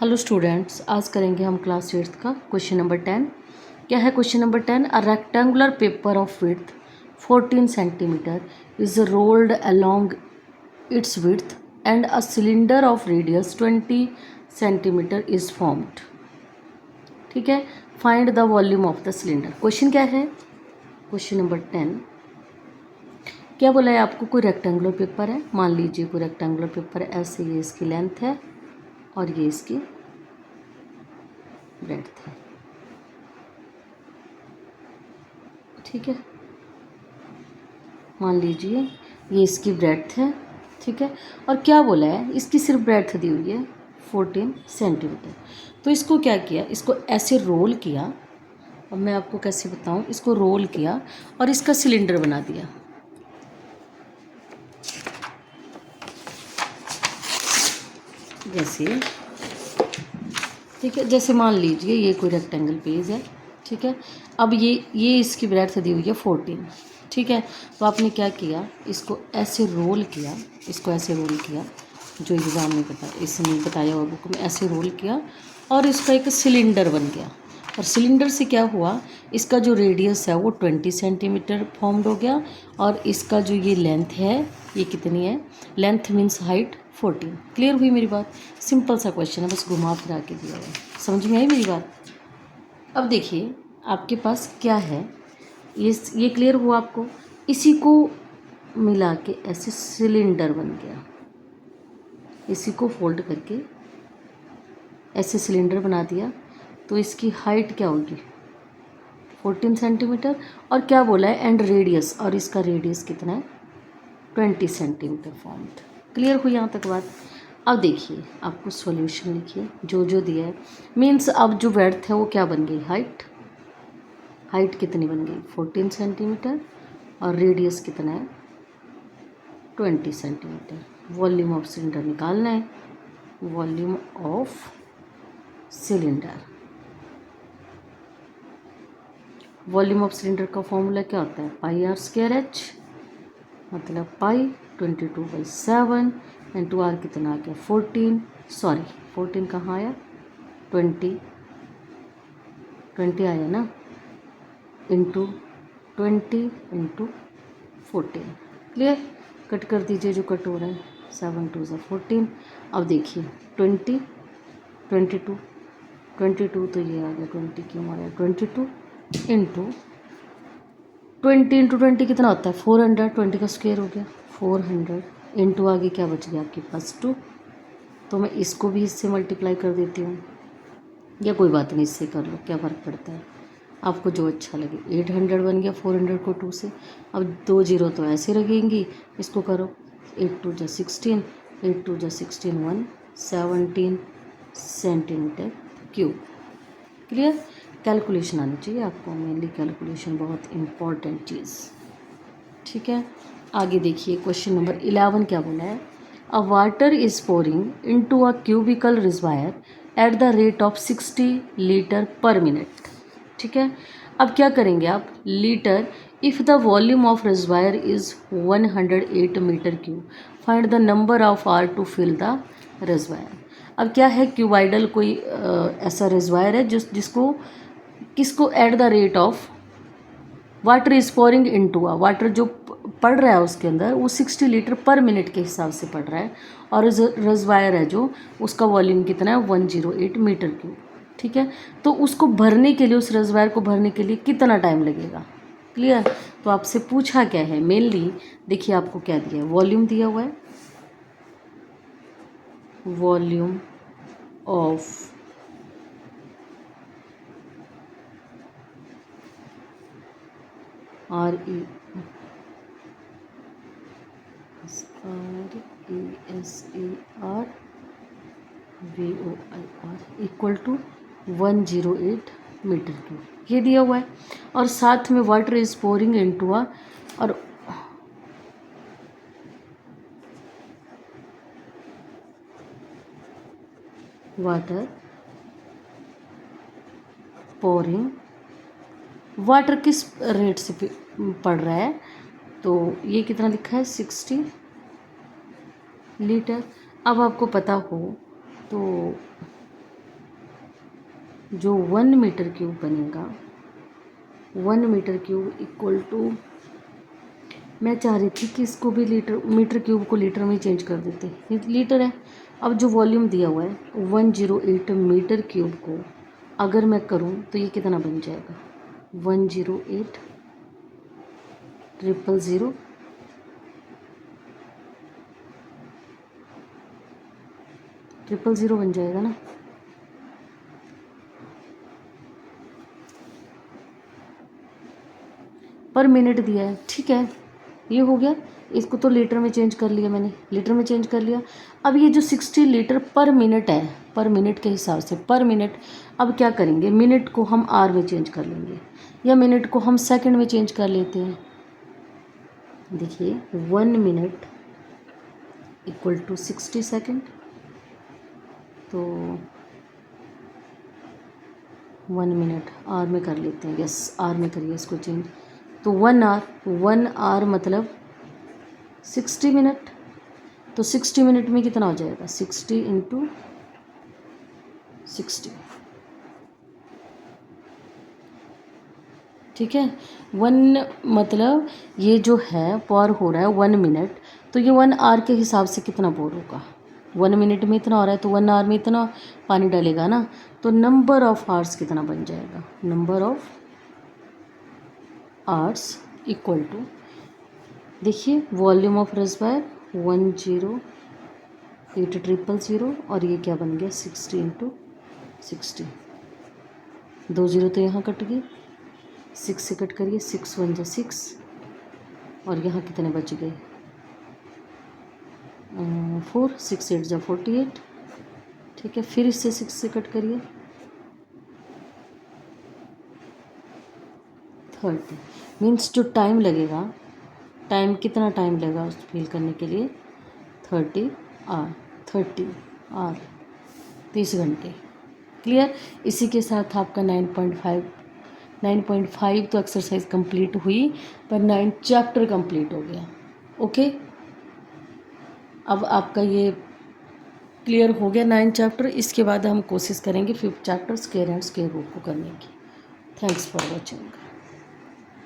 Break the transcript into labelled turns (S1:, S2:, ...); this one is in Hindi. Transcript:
S1: हेलो स्टूडेंट्स, आज करेंगे हम क्लास 8th का क्वेश्चन नंबर 10। क्या है question number 10? A rectangular paper of width 14 centimetre is rolled along it's width and a cylinder of radius 20 centimetre is formed. ठीक है, find the volume of the cylinder. Question क्या है? क्वेश्चन नंबर 10 क्या बोला है आपको? कोई रेक्टेंगुलर पेपर है, मान लीजिए कोई रेक्टेंगुलर पेपर है, ऐसे ये इसकी लेंथ है और ये इसकी ब्रेड्थ है। ठीक है, मान लीजिए ये इसकी ब्रेड्थ है। ठीक है, और क्या बोला है? इसकी सिर्फ ब्रेड्थ दी हुई है 14 सेंटीमीटर। तो इसको क्या किया? इसको ऐसे रोल किया। अब मैं आपको कैसे बताऊं? इसको रोल किया और इसका सिलेंडर बना दिया। जैसे, ठीक है, जैसे मान लीजिए ये कोई रेक्टेंगल पेज है। ठीक है, अब ये इसकी ब्रेड्थ दी हुई है 14। ठीक है, तो आपने क्या किया? इसको ऐसे रोल किया, इसको ऐसे रोल किया, जो एग्ज़ाम में बताया, इसने बताया हुआ बुक में, ऐसे रोल किया और इसका एक सिलेंडर बन गया। और सिलेंडर से क्या हुआ? इसका जो रेडियस है वो 20 सेंटीमीटर फॉर्म्ड हो गया और इसका जो ये लेंथ है, ये कितनी है? Length means height 14। क्लियर हुई मेरी बात? सिंपल सा क्वेश्चन है, बस घुमा फिरा के दिया है। समझ में आई मेरी बात? अब देखिए आपके पास क्या है, ये क्लियर हुआ आपको? इसी को मिला के ऐसे सिलेंडर बन गया। इसी को फोल्ड करके ऐसे सिलेंडर बना दिया, तो इसकी हाइट क्या होगी? 14 सेंटीमीटर। और क्या बोला है? एंड रेडियस, और इसका रेडियस कितना है? 20 सेंटीमीटर फॉर्म्ड। क्लियर हुई यहाँ तक बात? अब देखिए, आपको सॉल्यूशन लिखिए जो जो दिया है। मीन्स अब जो ब्रेड्थ है वो क्या बन गई? हाइट कितनी बन गई? 14 सेंटीमीटर। और रेडियस कितना है? 20 सेंटीमीटर। वॉल्यूम ऑफ सिलेंडर निकालना है। Volume of cylinder, volume of cylinder का फॉर्मूला क्या होता है? पाई आर स्क्वायर एच, मतलब पाई 22/7 इंटू आर कितना आ गया? 14। सॉरी, 14 कहाँ आया? 20 आया ना, इंटू 20 इंटू 14। क्लियर? कट कर दीजिए जो कट हो रहा है। 7 2 14। अब देखिए 20 22 22, तो ये आ गया 20, क्यों आ गया 22 इंटू 20 कितना होता है? 400। 20 का स्क्वायर हो गया 400 इंटू आगे क्या बच गया आपके पास? 2। तो मैं इसको भी इससे मल्टीप्लाई कर देती हूँ, या कोई बात नहीं, इससे कर लो, क्या फ़र्क पड़ता है, आपको जो अच्छा लगे। 800 बन गया 400 को 2 से। अब 2 जीरो तो ऐसे लगेंगी, इसको करो। 8 2 16, 8 2 16 117 सेंटीमीटर क्यूब। क्लियर? कैलकुलेशन आनी चाहिए आपको, मेनली कैलकुलेशन बहुत इम्पॉर्टेंट चीज़। ठीक है, आगे देखिए क्वेश्चन नंबर 11 क्या बोला है? A water is pouring into a cubical reservoir at the rate of 60 litre per minute. ठीक है, अब क्या करेंगे आप? Litre, if the volume of reservoir is 108 metre cube, find the number of are to fill the reservoir. अब क्या है? क्यूबाइडल कोई ऐसा रिजर्वायर है जिसको किसको at the rate of water is pouring into ah, water जो पड़ रहा है उसके अंदर वो 60 लीटर पर मिनट के हिसाब से पड़ रहा है, और रिजर्वायर है जो, उसका वॉल्यूम कितना है? 108 मीटर क्यूब। ठीक है, तो उसको भरने के लिए, उस रिजर्वायर को भरने के लिए कितना टाइम लगेगा? क्लियर? तो आपसे पूछा क्या है मेनली? देखिए आपको क्या दिया है? वॉल्यूम दिया हुआ है, volume of R E R V O I R equal to 108 metre cube, ये दिया हुआ है। और साथ में water is pouring into a, और वाटर पोरिंग, वाटर किस रेट से पड़ रहा है? तो ये कितना लिखा है? 60 लीटर। अब आपको पता हो तो जो 1 मीटर क्यूब बनेगा, 1 मीटर क्यूब इक्वल टू, मैं चाह रही थी कि इसको भी मीटर क्यूब को लीटर में चेंज कर देते, ये लीटर है। अब जो वॉल्यूम दिया हुआ है 108 मीटर क्यूब को अगर मैं करूं तो ये कितना बन जाएगा, 108 000 000 बन जाएगा ना। पर मिनट दिया है, ठीक है, ये हो गया। इसको तो लीटर में चेंज कर लिया मैंने, लीटर में चेंज कर लिया। अब ये जो 60 लीटर पर मिनट है, पर मिनट के हिसाब से पर मिनट, अब क्या करेंगे, मिनट को हम आर में चेंज कर लेंगे या मिनट को हम सेकंड में चेंज कर लेते हैं। देखिए 1 मिनट इक्वल टू 60 सेकेंड, तो 1 मिनट आर में कर लेते हैं, यस आर में करिए इसको चेंज। तो 1 आर मतलब 60 मिनट, तो 60 मिनट में कितना हो जाएगा, 60 इंटू 60, ठीक है। 1 मतलब ये जो है पॉर हो रहा है 1 मिनट, तो ये 1 आर के हिसाब से कितना पॉर होगा, 1 मिनट में इतना हो रहा है तो 1 आर में इतना पानी डालेगा ना, तो नंबर ऑफ आवर्स कितना बन जाएगा, number of hours equal to, देखिए वॉल्यूम ऑफ रिजर्वायर 108 000 और ये क्या बन गया 60 इंटू 60, 2 0 तो यहाँ कट गए, 6 से कट करिए, 6 1 जा 6 और यहाँ कितने बच गए 4, 6 8 जा 48, ठीक है। फिर इससे 6 से कट करिए 30, मीन्स जो टाइम लगेगा, टाइम कितना टाइम लगेगा उस फिल करने के लिए, 30 आर 30 घंटे। क्लियर। इसी के साथ आपका 9.5 तो एक्सरसाइज कंप्लीट हुई, पर 9 चैप्टर कंप्लीट हो गया। ओके, अब आपका ये क्लियर हो गया 9 चैप्टर। इसके बाद हम कोशिश करेंगे 5th chapter square and square root को करने की। Thanks for watching.